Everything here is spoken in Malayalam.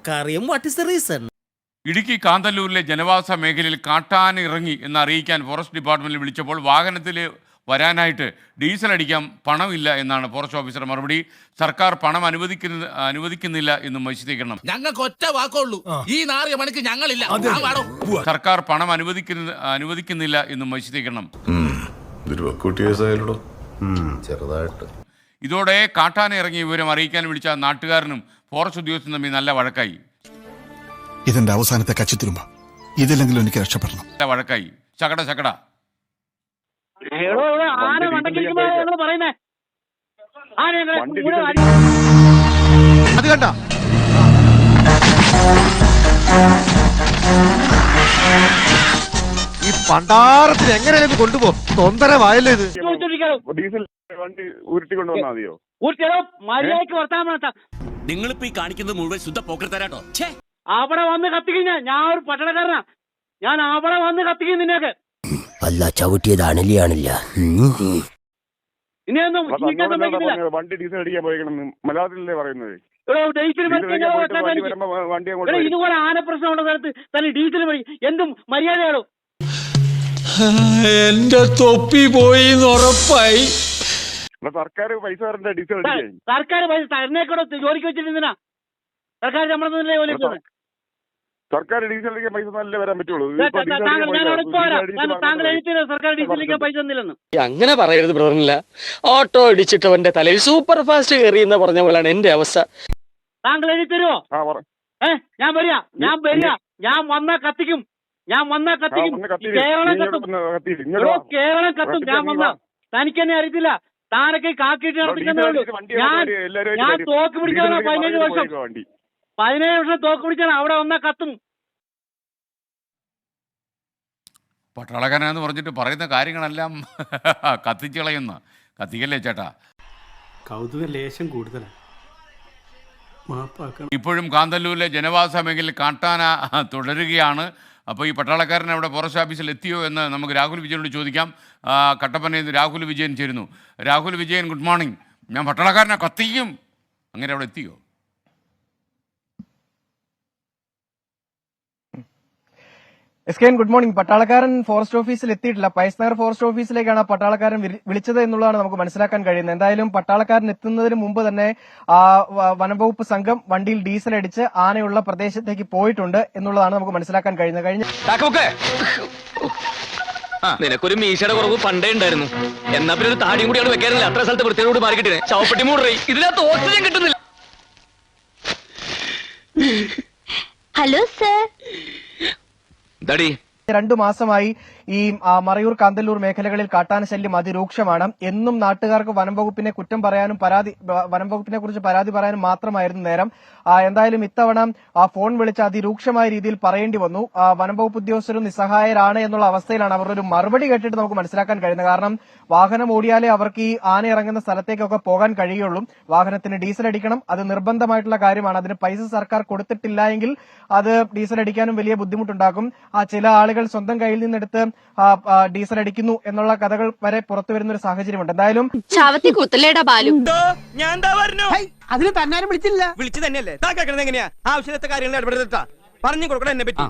കാര്യം what is the reason? Idukki കാന്തല്ലൂരിലെ ജനവാസ മേഖലയിൽ കാട്ടാന ഇറങ്ങി എന്ന് അറിയിക്കാൻ ഫോറസ്റ്റ് ഡിപ്പാർട്ട്മെന്റിൽ വിളിച്ചപ്പോൾ വാഹനത്തിൽ വരാനായിട്ട് ഡീസൽ അടിക്കാൻ പണമില്ല എന്നാണ് ഫോറസ്റ്റ് ഓഫീസർ മറുപടി. സർക്കാർ പണം അനുവദിക്കുന്നില്ല എന്നും വിശദീകരണം. ഞങ്ങൾക്ക് ഒറ്റ വാക്കുള്ളൂ, ഈ നാറിയ മണിക്ക് ഞങ്ങളില്ല. സർക്കാർ പണം അനുവദിക്കുന്നില്ല എന്നും വിശദീകരണം. ചെറുതായിട്ട് ഇതോടെ കാട്ടാന ഇറങ്ങിയ വിവരം അറിയിക്കാൻ വിളിച്ച നാട്ടുകാരനും ഫോറസ്റ്റ് ഉദ്യോഗസ്ഥനും തമ്മിൽ നല്ല വഴക്കായി. ഇതിന്റെ അവസാനത്തെ കച്ചിത്തുരുമ്പ, ഇതില്ലെങ്കിലും എനിക്ക് രക്ഷപ്പെടണം. നല്ല വഴക്കായി. ചകട ചകട അത് കണ്ട ഈ പണ്ടാരത്തിന് എങ്ങനെയാണ് കൊണ്ടുപോകും? തൊന്തരമായല്ലേ ഇത്. ഡീസൽ വണ്ടി ഉരുട്ടിക്കൊണ്ടുവന്നാ മതിയോ? മര്യാദക്ക് വർത്താനം. നിങ്ങളിപ്പോ ഈ കാണിക്കുന്നത് മുഴുവൻ ശുദ്ധ പോക്കർത്തരാട്ടോ. അവിടെ വന്ന് കത്തിക്കുന്ന ഞാൻ ഒരു പട്ടണക്കാരനാ. ഞാൻ അവിടെ വന്ന് കത്തിക്കും നിന്നേക്ക്. അല്ല ചവിട്ടിയത് അണലിയാണില്ല. ഇനിയൊന്നും വണ്ടി ഡീസൽ അടിക്കാൻ പോയിക്കണം മലയാളത്തിലല്ലേ പറയുന്നത്? ഇതുപോലെ ആന പ്രശ്നമുള്ള സ്ഥലത്ത് തന്നെ ഡീസൽ മതി. എന്തും മര്യാദയാണോ? എന്റെ തൊപ്പി പോയി ഉറപ്പായി. സർക്കാർ പൈസ തരണ്ട ഡീസൽ അടിക്കാൻ. സർക്കാർ പൈസ തരുന്നേക്കൂടെ ജോലിക്ക് വെച്ചിരുന്നാ സർക്കാർ ശമ്പളം ജോലി. സർക്കാർ ഡീസൽ അടിക്കാൻ പൈസ നല്ല വരാൻ പറ്റുള്ളൂ. താങ്കൾ എഴുതിയത് സർക്കാർ ഡീസൽ അടിക്കാൻ പൈസ തന്നില്ലെന്ന്. അങ്ങനെ പറയരുത് ബ്രദറില്ല. ഓട്ടോ ഇടിച്ചിട്ടവന്റെ തലയിൽ സൂപ്പർ ഫാസ്റ്റ് കയറി എന്ന് പറഞ്ഞ പോലാണ് എന്റെ അവസ്ഥ. താങ്കൾ എഴുതി തരുമോ? ഞാൻ വരിക, ഞാൻ വന്നാ കത്തിക്കും. കേരളം കത്തും. കേരളം കത്തും. ഞാൻ വന്ന തനിക്കെന്നെ അറിയത്തില്ല. താനൊക്കെ കാക്കിയിട്ട് നടത്തിക്കുന്നേ. ഞാൻ തോക്ക് പിടിക്കാനാ 17 വർഷം തോക്ക് പിടിച്ചാണ്. അവിടെ വന്നാ കത്തും. പട്ടാളക്കാരെന്ന് പറഞ്ഞിട്ട് പറയുന്ന കാര്യങ്ങളെല്ലാം കത്തിച്ച് കളയുന്ന. കത്തിക്കല്ലേ ചേട്ടാ? കൗതുക ലേശം കൂടുതലാണ്. ഇപ്പോഴും കാന്തല്ലൂരിലെ ജനവാസ മേഖലയിൽ കാട്ടാന തുടരുകയാണ്. അപ്പോൾ ഈ പട്ടാളക്കാരൻ അവിടെ ഫോറസ്റ്റ് ഓഫീസിൽ എത്തിയോ എന്ന് നമുക്ക് രാഹുൽ വിജയനോട് ചോദിക്കാം. കട്ടപ്പനയിൽ നിന്ന് രാഹുൽ വിജയൻ ചേരുന്നു. Rahul Vijayan, good morning. ഞാൻ പട്ടാളക്കാരനെ കത്തിക്കും, അങ്ങനെ അവിടെ എത്തിയോ? Good morning. പട്ടാളക്കാരൻ ഫോറസ്റ്റ് ഓഫീസിൽ എത്തിയിട്ടില്ല. പൈസ്നഗർ ഫോറസ്റ്റ് ഓഫീസിലേക്കാണ് പട്ടാളക്കാരൻ വിളിച്ചത് എന്നുള്ളതാണ് നമുക്ക് മനസ്സിലാക്കാൻ കഴിയുന്നത്. എന്തായാലും പട്ടാളക്കാരൻ എത്തുന്നതിന് മുമ്പ് തന്നെ വനംവകുപ്പ് സംഘം വണ്ടിയിൽ ഡീസൽ അടിച്ച് ആനയുള്ള പ്രദേശത്തേക്ക് പോയിട്ടുണ്ട് എന്നുള്ളതാണ് നമുക്ക് മനസ്സിലാക്കാൻ കഴിയുന്നത്. നിനക്കൊരു മീശയുടെ കുറവ് പണ്ടേ ഉണ്ടായിരുന്നു. എന്നാ പിന്നെ ഒരു താടിയും കൂടിയാണ് വെക്കാറില്ല. അത്ര സ്ഥലത്ത് വൃത്തിയോട് മാറിക്കിട്ടേ ചവപ്പെട്ടി മൂടേ. ഇതിനകത്ത് ഓക്സിജൻ കിട്ടുന്നില്ല. Hello sir. 2 മാസമായി ഈ മറയൂർ കാന്തല്ലൂർ മേഖലകളിൽ കാട്ടാന ശല്യം അതിരൂക്ഷമാണ്. എന്നും നാട്ടുകാർക്ക് വനംവകുപ്പിനെ കുറ്റം പറയാനും വനംവകുപ്പിനെ കുറിച്ച് പരാതി പറയാനും മാത്രമായിരുന്നു നേരം. എന്തായാലും ഇത്തവണ ഫോൺ വിളിച്ച് അതിരൂക്ഷമായ രീതിയിൽ പറയേണ്ടി വന്നു. വനംവകുപ്പ് ഉദ്യോഗസ്ഥരും നിസ്സഹായരാണ് എന്നുള്ള അവസ്ഥയിലാണ്. അവർ ഒരു മറുപടി കേട്ടിട്ട് നമുക്ക് മനസ്സിലാക്കാൻ കഴിയുന്നത്. കാരണം വാഹനം ഓടിയാലേ അവർക്ക് ഈ ആന ഇറങ്ങുന്ന സ്ഥലത്തേക്കൊക്കെ പോകാൻ കഴിയുള്ളൂ. വാഹനത്തിന് ഡീസൽ അടിക്കണം, അത് നിർബന്ധമായിട്ടുള്ള കാര്യമാണ്. അതിന് പൈസ സർക്കാർ കൊടുത്തിട്ടില്ല എങ്കിൽ അത് ഡീസൽ അടിക്കാനും വലിയ ബുദ്ധിമുട്ടുണ്ടാക്കും. ചില ആളുകൾ സ്വന്തം കയ്യിൽ നിന്നെടുത്ത് ഡീസൽ അടിക്കുന്നു എന്നുള്ള കഥകൾ വരെ പുറത്തു വരുന്ന ഒരു സാഹചര്യമുണ്ട്. എന്തായാലും ഞാൻ അതിന് തന്നാരും വിളിച്ചില്ല. വിളിച്ചു തന്നെയല്ലേ? എങ്ങനെയാ ആവശ്യത്തെ കാര്യങ്ങൾ ഇടപെടുത്താ പറഞ്ഞു കൊടുക്കണം എന്നെ പറ്റി.